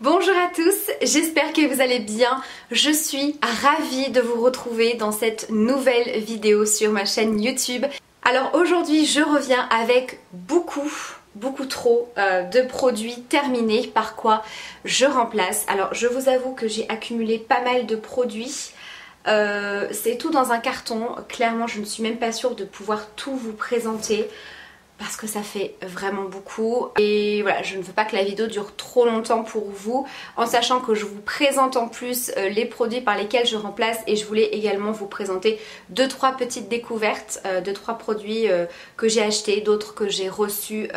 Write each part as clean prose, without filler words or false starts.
Bonjour à tous, j'espère que vous allez bien. Je suis ravie de vous retrouver dans cette nouvelle vidéo sur ma chaîne YouTube. Alors aujourd'hui je reviens avec beaucoup trop de produits terminés, par quoi je remplace. Alors je vous avoue que j'ai accumulé pas mal de produits. C'est tout dans un carton, clairement je ne suis même pas sûre de pouvoir tout vous présenter parce que ça fait vraiment beaucoup et voilà, je ne veux pas que la vidéo dure trop longtemps pour vous, en sachant que je vous présente en plus les produits par lesquels je remplace, et je voulais également vous présenter 2-3 petites découvertes, 2-3 produits que j'ai achetés, d'autres que j'ai reçus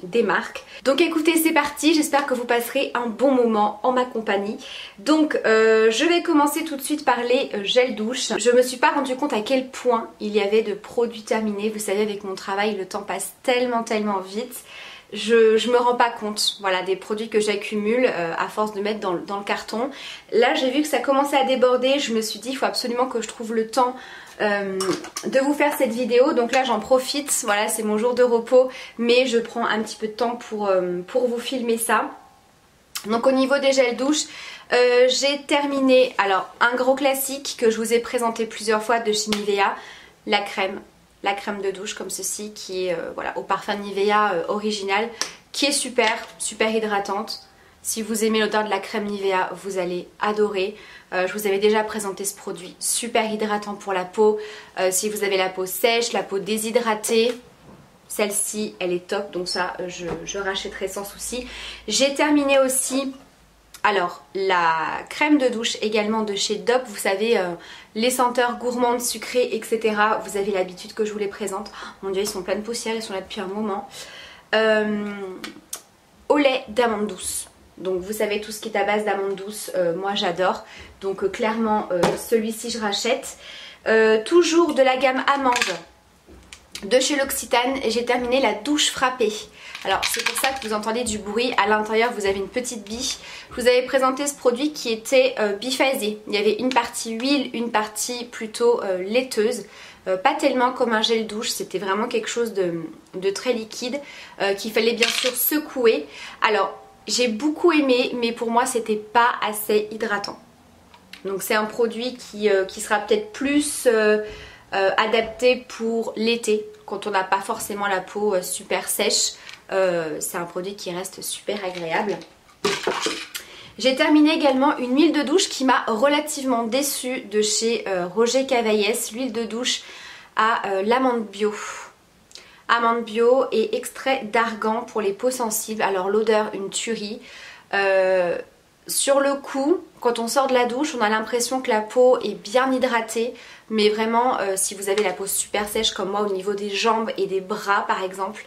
des marques. Donc écoutez, c'est parti, j'espère que vous passerez un bon moment en ma compagnie. Donc je vais commencer tout de suite par les gels douche. Je me suis pas rendu compte à quel point il y avait de produits terminés. Vous savez, avec mon travail le temps passe tellement vite, je me rends pas compte, voilà, des produits que j'accumule à force de mettre dans le carton. Là j'ai vu que ça commençait à déborder, je me suis dit il faut absolument que je trouve le temps de vous faire cette vidéo. Donc là j'en profite, voilà, c'est mon jour de repos, mais je prends un petit peu de temps pour vous filmer ça. Donc au niveau des gels douche, j'ai terminé, alors un gros classique que je vous ai présenté plusieurs fois de chez Nivea, la crème de douche comme ceci, qui est voilà, au parfum Nivea original, qui est super hydratante. Si vous aimez l'odeur de la crème Nivea, vous allez adorer. Je vous avais déjà présenté ce produit, super hydratant pour la peau. Si vous avez la peau sèche, la peau déshydratée, celle-ci elle est top, donc ça je rachèterai sans souci. J'ai terminé aussi alors la crème de douche également de chez Dove, vous savez, les senteurs gourmandes, sucrées, etc. Vous avez l'habitude que je vous les présente. Oh, mon dieu, ils sont pleins de poussière, ils sont là depuis un moment. Au lait d'amande douce. Donc vous savez, tout ce qui est à base d'amande douce, moi j'adore. Donc clairement celui-ci je rachète. Toujours de la gamme amande de chez L'Occitane, j'ai terminé la douche frappée. Alors c'est pour ça que vous entendez du bruit. À l'intérieur vous avez une petite bille. Je vous avais présenté ce produit qui était biphasé. Il y avait une partie huile, une partie plutôt laiteuse. Pas tellement comme un gel douche, c'était vraiment quelque chose de très liquide qu'il fallait bien sûr secouer. Alors j'ai beaucoup aimé, mais pour moi c'était pas assez hydratant. Donc c'est un produit qui sera peut-être plus adapté pour l'été, quand on n'a pas forcément la peau super sèche. C'est un produit qui reste super agréable. J'ai terminé également une huile de douche qui m'a relativement déçue de chez Roger Cavaillès, l'huile de douche à l'amande bio. Amande bio et extrait d'argan pour les peaux sensibles. Alors l'odeur, une tuerie. Sur le coup, quand on sort de la douche, on a l'impression que la peau est bien hydratée, mais vraiment si vous avez la peau super sèche comme moi au niveau des jambes et des bras par exemple,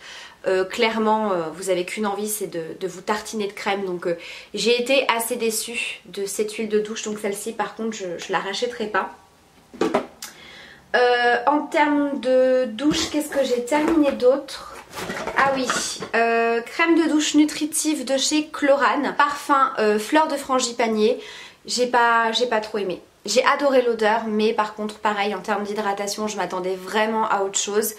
clairement vous n'avez qu'une envie, c'est de vous tartiner de crème. Donc j'ai été assez déçue de cette huile de douche, donc celle-ci par contre je la rachèterai pas. En termes de douche, qu'est-ce que j'ai terminé d'autre? Ah oui, crème de douche nutritive de chez Chlorane, parfum fleur de frangipanier. J'ai pas trop aimé. J'ai adoré l'odeur, mais par contre pareil, en termes d'hydratation je m'attendais vraiment à autre chose.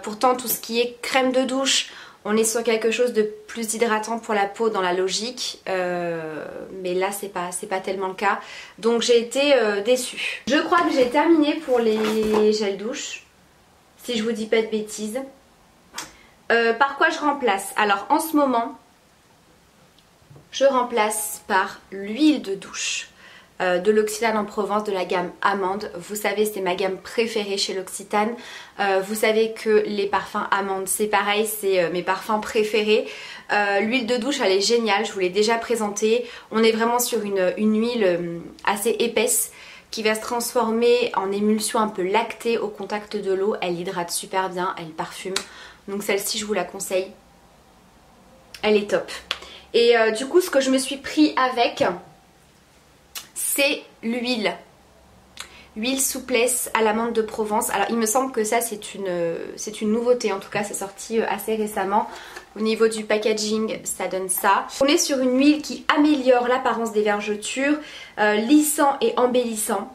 Pourtant tout ce qui est crème de douche, on est sur quelque chose de plus hydratant pour la peau dans la logique, mais là c'est pas tellement le cas, donc j'ai été déçue. Je crois que j'ai terminé pour les gels douche, si je vous dis pas de bêtises. Par quoi je remplace? Alors en ce moment je remplace par l'huile de douche de L'Occitane en Provence de la gamme amande. Vous savez, c'est ma gamme préférée chez L'Occitane. Vous savez que les parfums amande c'est pareil, c'est mes parfums préférés. L'huile de douche elle est géniale, je vous l'ai déjà présentée. On est vraiment sur une huile assez épaisse qui va se transformer en émulsion un peu lactée au contact de l'eau. Elle hydrate super bien, elle parfume. Donc celle-ci je vous la conseille, elle est top. Et du coup ce que je me suis pris avec, c'est l'huile. Huile souplesse à l'amande de Provence. Alors il me semble que ça c'est une nouveauté, en tout cas c'est sorti assez récemment. Au niveau du packaging ça donne ça. On est sur une huile qui améliore l'apparence des vergetures, lissant et embellissant.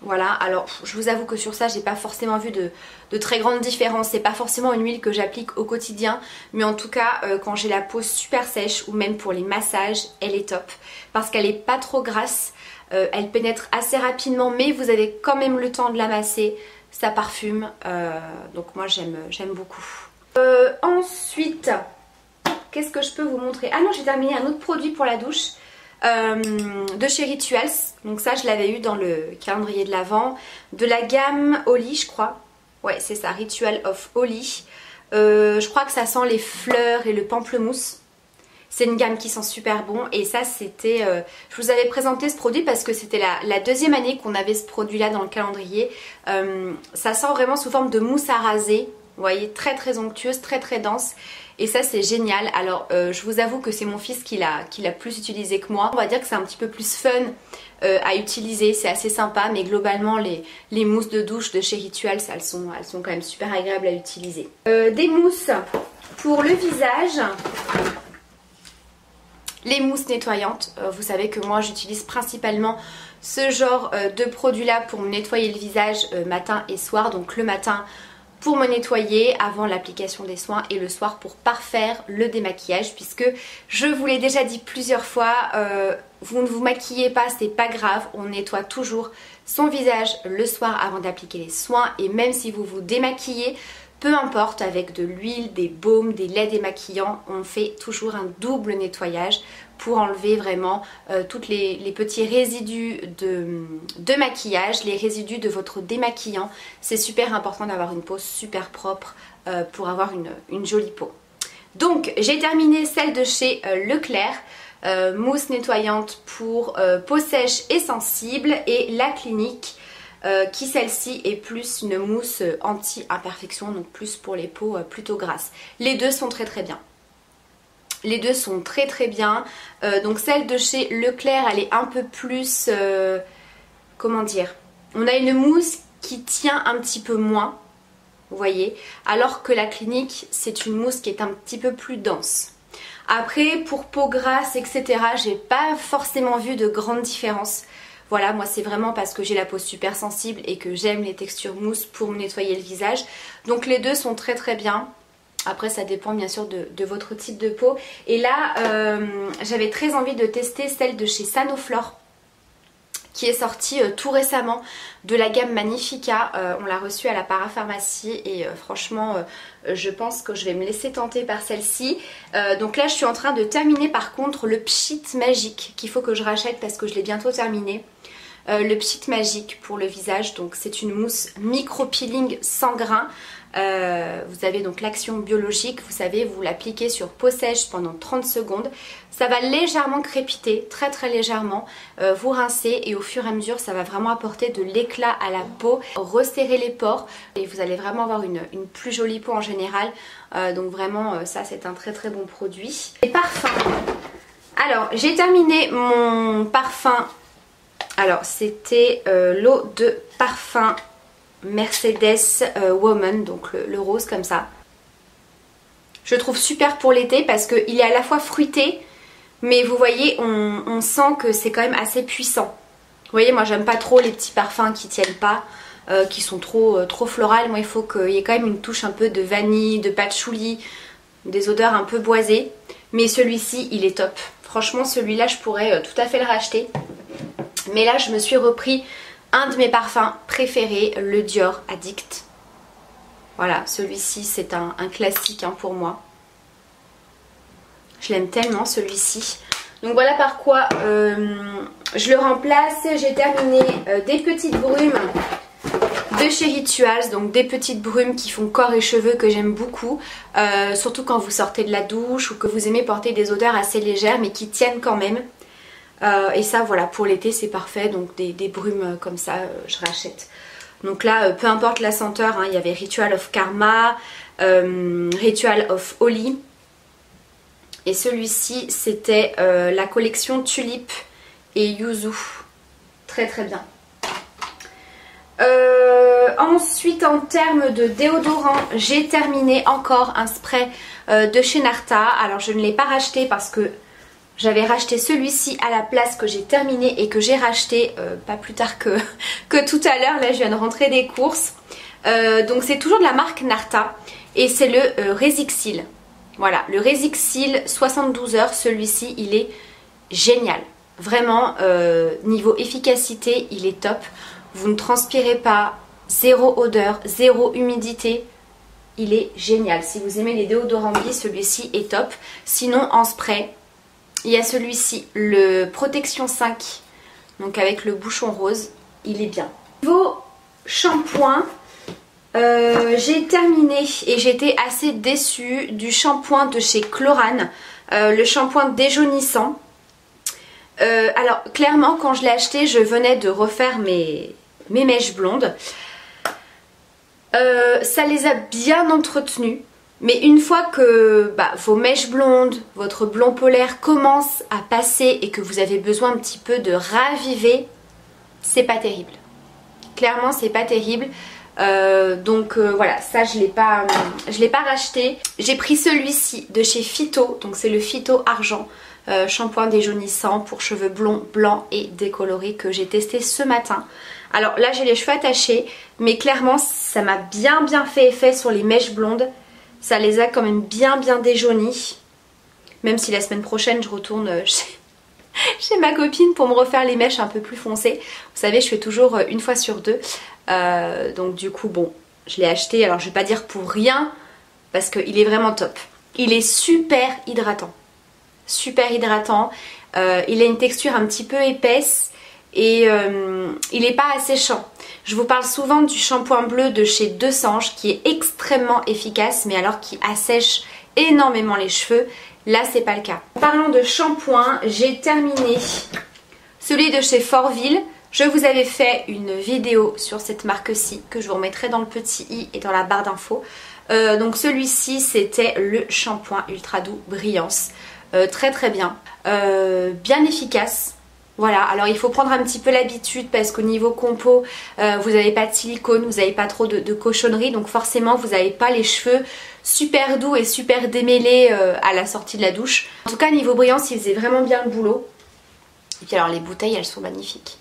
Voilà, alors je vous avoue que sur ça j'ai pas forcément vu de très grandes différences. C'est pas forcément une huile que j'applique au quotidien, mais en tout cas quand j'ai la peau super sèche ou même pour les massages, elle est top. Parce qu'elle est pas trop grasse, elle pénètre assez rapidement, mais vous avez quand même le temps de la masser. Ça parfume, donc moi j'aime beaucoup. Ensuite, qu'est-ce que je peux vous montrer? Ah non, j'ai terminé un autre produit pour la douche. De chez Rituals, donc ça je l'avais eu dans le calendrier de l'Avent, de la gamme Holly je crois, ouais c'est ça, Ritual of Holly, je crois que ça sent les fleurs et le pamplemousse, c'est une gamme qui sent super bon et ça c'était, je vous avais présenté ce produit parce que c'était la deuxième année qu'on avait ce produit là dans le calendrier, ça sent vraiment sous forme de mousse à raser, vous voyez, très très onctueuse, très très dense. Et ça c'est génial. Alors je vous avoue que c'est mon fils qui l'a plus utilisé que moi. On va dire que c'est un petit peu plus fun à utiliser, c'est assez sympa. Mais globalement les mousses de douche de chez Rituals, elles sont quand même super agréables à utiliser. Des mousses pour le visage. Les mousses nettoyantes. Vous savez que moi j'utilise principalement ce genre de produit là pour me nettoyer le visage matin et soir. Donc le matin pour me nettoyer avant l'application des soins et le soir pour parfaire le démaquillage, puisque je vous l'ai déjà dit plusieurs fois, vous ne vous maquillez pas, c'est pas grave, on nettoie toujours son visage le soir avant d'appliquer les soins, et même si vous vous démaquillez, peu importe, avec de l'huile, des baumes, des laits démaquillants, on fait toujours un double nettoyage pour enlever vraiment tous les petits résidus de maquillage, les résidus de votre démaquillant. C'est super important d'avoir une peau super propre pour avoir une jolie peau. Donc j'ai terminé celle de chez Leclerc, mousse nettoyante pour peau sèche et sensible, et la Clinique qui celle-ci est plus une mousse anti-imperfection, donc plus pour les peaux plutôt grasses. Les deux sont très très bien. Les deux sont très très bien. Donc celle de chez Leclerc, elle est un peu plus... comment dire? On a une mousse qui tient un petit peu moins, vous voyez. Alors que la Clinique, c'est une mousse qui est un petit peu plus dense. Après, pour peau grasse, etc., j'ai pas forcément vu de grandes différences. Voilà, moi c'est vraiment parce que j'ai la peau super sensible et que j'aime les textures mousse pour me nettoyer le visage. Donc les deux sont très très bien. Après ça dépend bien sûr de votre type de peau. Et là j'avais très envie de tester celle de chez Sanoflore qui est sortie tout récemment de la gamme Magnifica. On l'a reçue à la parapharmacie et franchement je pense que je vais me laisser tenter par celle-ci. Donc là je suis en train de terminer par contre le Pchit Magique qu'il faut que je rachète parce que je l'ai bientôt terminé. Le Pchit Magique pour le visage, donc c'est une mousse micro-peeling sans grains. Vous avez donc l'action biologique, vous savez, vous l'appliquez sur peau sèche pendant 30 secondes. Ça va légèrement crépiter, très très légèrement. Vous rincez et au fur et à mesure ça va vraiment apporter de l'éclat à la peau, resserrer les pores et vous allez vraiment avoir une plus jolie peau en général. Donc vraiment ça c'est un très très bon produit. Les parfums. Alors j'ai terminé mon parfum. Alors c'était l'eau de parfum Mercedes Woman, donc le rose comme ça. Je le trouve super pour l'été parce qu'il est à la fois fruité, mais vous voyez on sent que c'est quand même assez puissant. Vous voyez, moi j'aime pas trop les petits parfums qui tiennent pas, qui sont trop florales. Moi il faut qu'il y ait quand même une touche un peu de vanille, de patchouli, des odeurs un peu boisées. Mais celui-ci il est top. Franchement celui-là je pourrais tout à fait le racheter. Mais là je me suis repris un de mes parfums préférés, le Dior Addict. Voilà, celui-ci c'est un classique hein, pour moi. Je l'aime tellement celui-ci. Donc voilà par quoi je le remplace. J'ai terminé des petites brumes de chez Rituals. Donc des petites brumes qui font corps et cheveux que j'aime beaucoup. Surtout quand vous sortez de la douche ou que vous aimez porter des odeurs assez légères mais qui tiennent quand même. Et ça voilà, pour l'été c'est parfait, donc des brumes comme ça je rachète. Donc là peu importe la senteur hein, il y avait Ritual of Karma, Ritual of Holly, et celui-ci c'était la collection Tulip et Yuzu, très très bien. Ensuite en termes de déodorant, j'ai terminé encore un spray de chez Narta. Alors je ne l'ai pas racheté parce que J'avais racheté celui-ci à la place que j'ai terminé et que j'ai racheté pas plus tard que tout à l'heure. Là je viens de rentrer des courses. Donc c'est toujours de la marque Narta et c'est le Resixil. Voilà, le Resixil 72 heures, celui-ci il est génial. Vraiment, niveau efficacité, il est top. Vous ne transpirez pas, zéro odeur, zéro humidité. Il est génial. Si vous aimez les déodorants Bee, celui-ci est top. Sinon, en spray, il y a celui-ci, le Protection 5, donc avec le bouchon rose. Il est bien. Niveau shampoing, j'ai terminé et j'étais assez déçue du shampoing de chez Chlorane, le shampoing déjaunissant. Alors clairement quand je l'ai acheté je venais de refaire mes mèches blondes. Ça les a bien entretenues, mais une fois que vos mèches blondes, votre blond polaire commence à passer et que vous avez besoin un petit peu de raviver, c'est pas terrible. Clairement c'est pas terrible. Donc voilà, ça je l'ai pas racheté. J'ai pris celui-ci de chez Phyto, donc c'est le Phyto Argent. Shampoing déjaunissant pour cheveux blonds, blancs et décolorés que j'ai testé ce matin. Alors là j'ai les cheveux attachés, mais clairement ça m'a bien fait effet sur les mèches blondes. Ça les a quand même bien déjaunies. Même si la semaine prochaine je retourne chez ma copine pour me refaire les mèches un peu plus foncées. Vous savez je fais toujours une fois sur deux. Donc du coup bon, je l'ai acheté, alors je vais pas dire pour rien parce qu'il est vraiment top. Il est super hydratant. Super hydratant, il a une texture un petit peu épaisse et il n'est pas asséchant. Je vous parle souvent du shampoing bleu de chez Desange qui est extrêmement efficace mais alors qui assèche énormément les cheveux. Là c'est pas le cas. En parlant de shampoing, j'ai terminé celui de chez Fortville. Je vous avais fait une vidéo sur cette marque-ci que je vous remettrai dans le petit i et dans la barre d'infos. Donc celui-ci c'était le shampoing ultra doux Brillance. Très bien, bien efficace. Voilà, alors il faut prendre un petit peu l'habitude parce qu'au niveau compo, vous n'avez pas de silicone, vous n'avez pas trop de cochonnerie, donc forcément vous n'avez pas les cheveux super doux et super démêlés à la sortie de la douche. En tout cas niveau brillance, il faisait vraiment bien le boulot. Et puis alors les bouteilles, elles sont magnifiques.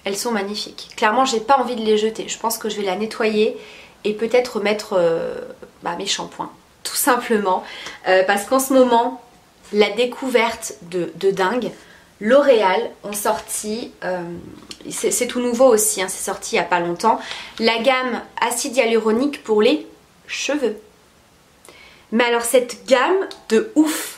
Elles sont magnifiques. Clairement, j'ai pas envie de les jeter. Je pense que je vais la nettoyer et peut-être remettre mes shampoings. Tout simplement parce qu'en ce moment la découverte de dingue, L'Oréal ont sorti, c'est tout nouveau aussi, hein, c'est sorti il n'y a pas longtemps, la gamme acide hyaluronique pour les cheveux. Mais alors cette gamme de ouf.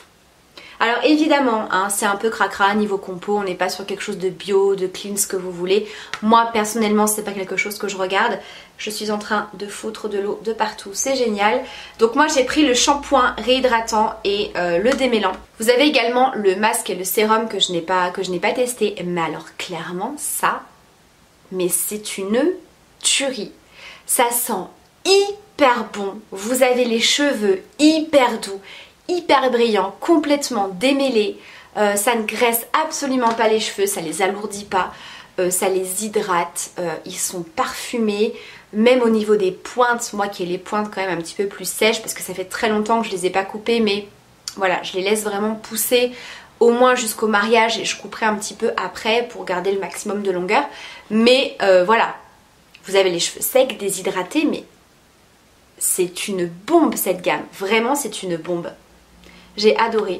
Alors évidemment, hein, c'est un peu cracra niveau compo, on n'est pas sur quelque chose de bio, de clean, ce que vous voulez. Moi personnellement, c'est pas quelque chose que je regarde. Je suis en train de foutre de l'eau de partout, c'est génial. Donc moi j'ai pris le shampoing réhydratant et le démêlant. Vous avez également le masque et le sérum que je n'ai pas testé. Mais alors clairement ça, mais c'est une tuerie. Ça sent hyper bon. Vous avez les cheveux hyper doux, hyper brillant, complètement démêlé, ça ne graisse absolument pas les cheveux, ça les alourdit pas, ça les hydrate, ils sont parfumés, même au niveau des pointes, moi qui ai les pointes quand même un petit peu plus sèches parce que ça fait très longtemps que je les ai pas coupées, mais voilà, je les laisse vraiment pousser au moins jusqu'au mariage et je couperai un petit peu après pour garder le maximum de longueur, mais voilà, vous avez les cheveux secs, déshydratés, mais c'est une bombe cette gamme, vraiment c'est une bombe. J'ai adoré.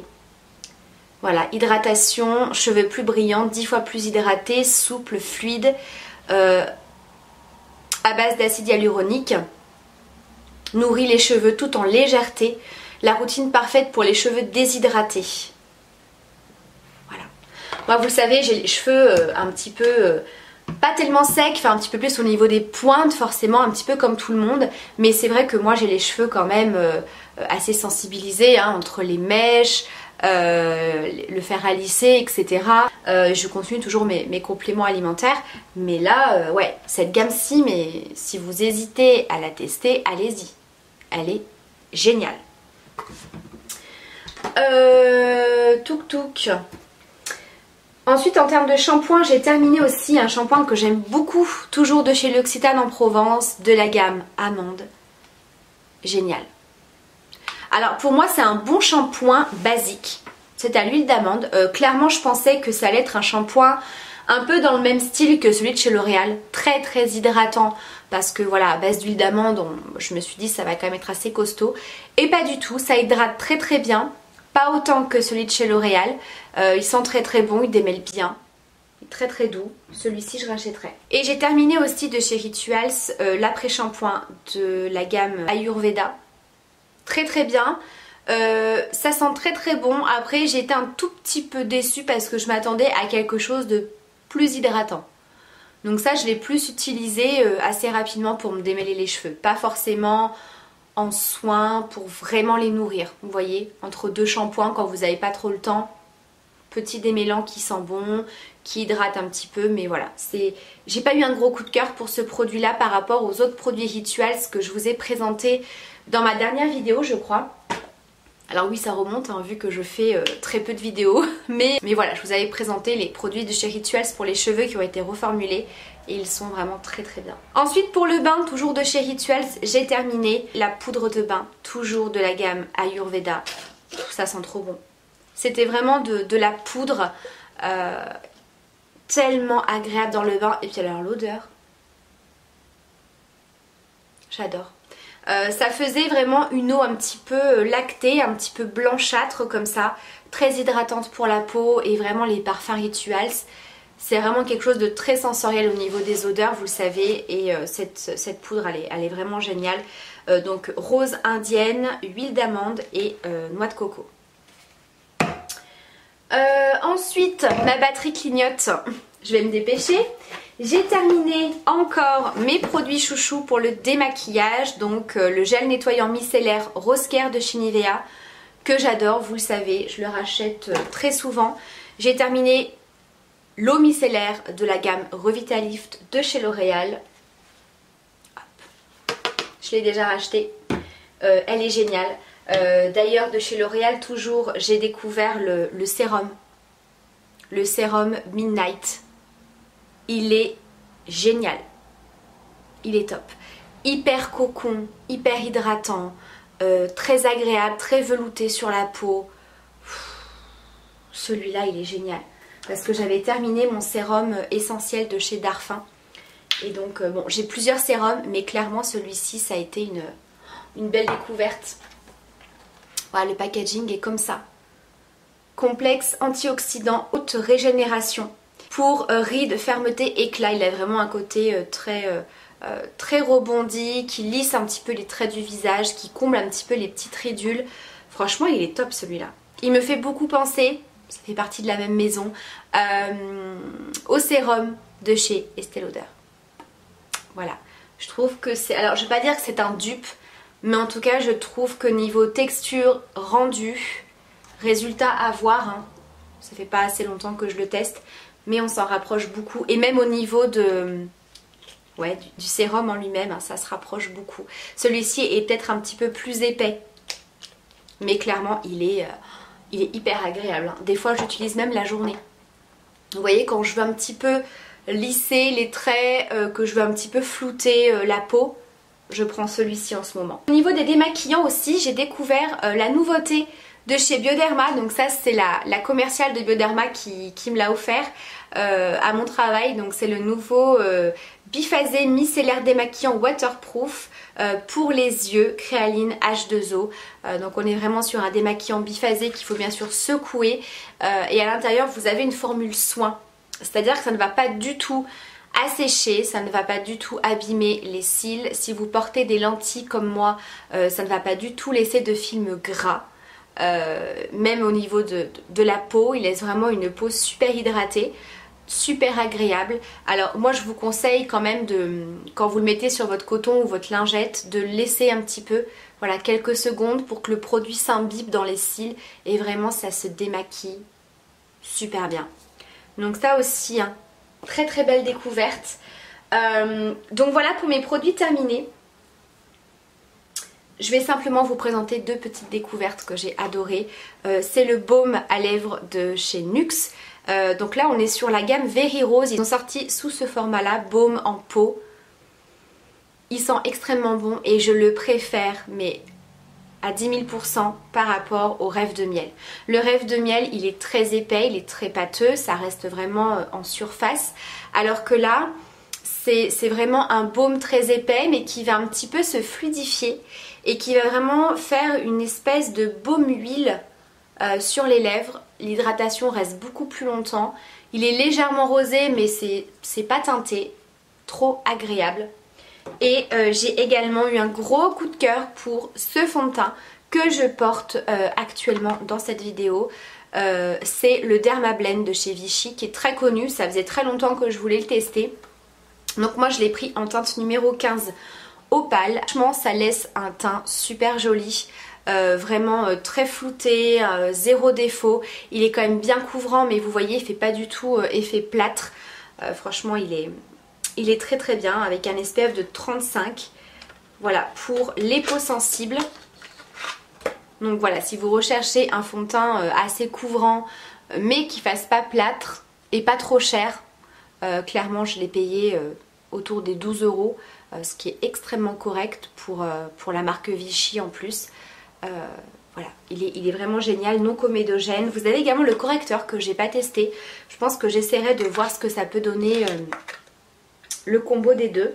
Voilà, hydratation, cheveux plus brillants, 10 fois plus hydratés, souple, fluide, à base d'acide hyaluronique, nourrit les cheveux tout en légèreté, la routine parfaite pour les cheveux déshydratés. Voilà. Moi vous le savez, j'ai les cheveux un petit peu... pas tellement secs, enfin un petit peu plus au niveau des pointes forcément, un petit peu comme tout le monde, mais c'est vrai que moi j'ai les cheveux quand même assez sensibilisés, hein, entre les mèches, le fer à lisser, etc. Je continue toujours mes compléments alimentaires, mais là, ouais, cette gamme-ci, mais si vous hésitez à la tester, allez-y, elle est géniale. Touk. Ensuite en termes de shampoing, j'ai terminé aussi un shampoing que j'aime beaucoup, toujours de chez L'Occitane en Provence, de la gamme Amande. Génial. Alors pour moi c'est un bon shampoing basique. c'est à l'huile d'amande. Clairement je pensais que ça allait être un shampoing un peu dans le même style que celui de chez L'Oréal, très très hydratant, parce que voilà, à base d'huile d'amande, je me suis dit ça va quand même être assez costaud, et pas du tout, ça hydrate très très bien, pas autant que celui de chez L'Oréal, il sent très très bon, il démêle bien, très très doux, celui-ci je rachèterai. Et j'ai terminé aussi de chez Rituals l'après-shampoing de la gamme Ayurveda, très très bien. Ça sent très très bon. Après j'ai été un tout petit peu déçue parce que je m'attendais à quelque chose de plus hydratant. Donc ça je l'ai plus utilisé assez rapidement pour me démêler les cheveux. Pas forcément en soin pour vraiment les nourrir. Vous voyez, entre deux shampoings quand vous n'avez pas trop le temps. Petit démêlant qui sent bon, qui hydrate un petit peu, mais voilà. J'ai pas eu un gros coup de cœur pour ce produit là par rapport aux autres produits Rituals que je vous ai présentés dans ma dernière vidéo je crois. Alors oui ça remonte hein, vu que je fais très peu de vidéos mais voilà, je vous avais présenté les produits de chez Rituals pour les cheveux qui ont été reformulés et ils sont vraiment très très bien. Ensuite pour le bain, toujours de chez Rituals, j'ai terminé la poudre de bain, toujours de la gamme Ayurveda. Ça sent trop bon. C'était vraiment de la poudre tellement agréable dans le bain. Et puis alors l'odeur, j'adore. Ça faisait vraiment une eau un petit peu lactée, un petit peu blanchâtre comme ça, très hydratante pour la peau et vraiment les parfums Rituals. C'est vraiment quelque chose de très sensoriel au niveau des odeurs, vous le savez, et cette poudre elle est vraiment géniale. Donc rose indienne, huile d'amande et noix de coco. Ensuite, ma batterie clignote, je vais me dépêcher. J'ai terminé encore mes produits chouchous pour le démaquillage, donc le gel nettoyant micellaire Rose Care de chez Nivea, que j'adore, vous le savez, je le rachète très souvent. J'ai terminé l'eau micellaire de la gamme Revitalift de chez L'Oréal. Je l'ai déjà rachetée, elle est géniale. D'ailleurs de chez L'Oréal toujours j'ai découvert le sérum Midnight. Il est génial, il est top, hyper cocon, hyper hydratant, très agréable, très velouté sur la peau. Celui-là il est génial parce que j'avais terminé mon sérum essentiel de chez Darphin et donc bon, j'ai plusieurs sérums mais clairement celui-ci ça a été une belle découverte. Voilà, le packaging est comme ça. Complexe antioxydant, haute régénération. Pour rides, fermeté, éclat. Il a vraiment un côté très rebondi, qui lisse un petit peu les traits du visage, qui comble un petit peu les petites ridules. Franchement, il est top celui-là. Il me fait beaucoup penser, ça fait partie de la même maison, au sérum de chez Estée Lauder. Voilà. Je trouve que c'est... Alors, je ne vais pas dire que c'est un dupe, mais en tout cas, je trouve que niveau texture, rendu, résultat à voir, hein, ça fait pas assez longtemps que je le teste, mais on s'en rapproche beaucoup. Et même au niveau de, ouais, du sérum en lui-même, hein, ça se rapproche beaucoup. Celui-ci est peut-être un petit peu plus épais, mais clairement, il est hyper agréable. Hein. Des fois, j'utilise même la journée. Vous voyez, quand je veux un petit peu lisser les traits, que je veux un petit peu flouter la peau, je prends celui-ci en ce moment. Au niveau des démaquillants aussi, j'ai découvert la nouveauté de chez Bioderma. Donc ça c'est la commerciale de Bioderma qui me l'a offert à mon travail. Donc c'est le nouveau biphasé micellaire démaquillant waterproof pour les yeux, Créaline H2O. Donc on est vraiment sur un démaquillant biphasé qu'il faut bien sûr secouer. Et à l'intérieur vous avez une formule soin. C'est-à-dire que ça ne va pas du tout assécher, ça ne va pas du tout abîmer les cils. Si vous portez des lentilles comme moi, ça ne va pas du tout laisser de film gras. Même au niveau de la peau, il laisse vraiment une peau super hydratée, super agréable. Alors moi je vous conseille quand même quand vous le mettez sur votre coton ou votre lingette, de le laisser un petit peu, voilà, quelques secondes pour que le produit s'imbibe dans les cils et vraiment ça se démaquille super bien. Donc ça aussi, hein, très très belle découverte. Donc voilà pour mes produits terminés. Je vais simplement vous présenter deux petites découvertes que j'ai adorées. C'est le baume à lèvres de chez NYX. Donc là on est sur la gamme Very Rose. Ils ont sorti sous ce format là, baume en peau. Il sent extrêmement bon et je le préfère mais à 10 000% par rapport au Rêve de Miel. Le Rêve de Miel, il est très épais, il est très pâteux, ça reste vraiment en surface, alors que là, c'est vraiment un baume très épais mais qui va un petit peu se fluidifier et qui va vraiment faire une espèce de baume huile sur les lèvres. L'hydratation reste beaucoup plus longtemps. Il est légèrement rosé mais c'est pas teinté, trop agréable. Et j'ai également eu un gros coup de cœur pour ce fond de teint que je porte actuellement dans cette vidéo. C'est le Dermablend de chez Vichy qui est très connu, ça faisait très longtemps que je voulais le tester. Donc moi je l'ai pris en teinte numéro 15 Opale. Franchement ça laisse un teint super joli, vraiment très flouté, zéro défaut. Il est quand même bien couvrant mais vous voyez il fait pas du tout effet plâtre. Franchement il est très très bien avec un SPF de 35. Voilà pour les peaux sensibles. Donc voilà, si vous recherchez un fond de teint assez couvrant mais qui fasse pas plâtre et pas trop cher, clairement je l'ai payé autour des 12 €, ce qui est extrêmement correct pour la marque Vichy en plus. Voilà, il est vraiment génial, non comédogène. Vous avez également le correcteur que j'ai pas testé. Je pense que j'essaierai de voir ce que ça peut donner le combo des deux.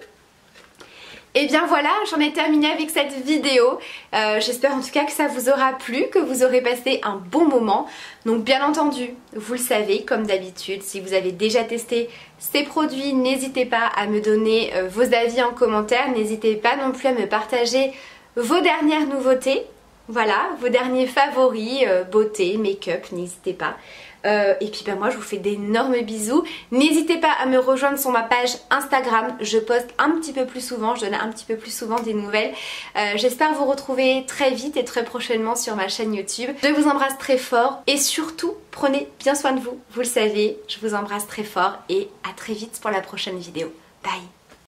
Et bien voilà, j'en ai terminé avec cette vidéo. J'espère en tout cas que ça vous aura plu, que vous aurez passé un bon moment. Donc bien entendu, vous le savez, comme d'habitude, si vous avez déjà testé ces produits, n'hésitez pas à me donner vos avis en commentaire. N'hésitez pas non plus à me partager vos dernières nouveautés. Voilà, vos derniers favoris, beauté, make-up, n'hésitez pas. Et puis ben moi je vous fais d'énormes bisous. N'hésitez pas à me rejoindre sur ma page Instagram. Je poste un petit peu plus souvent, je donne un petit peu plus souvent des nouvelles. J'espère vous retrouver très vite et très prochainement sur ma chaîne YouTube. Je vous embrasse très fort et surtout prenez bien soin de vous. Vous le savez, je vous embrasse très fort et à très vite pour la prochaine vidéo. Bye.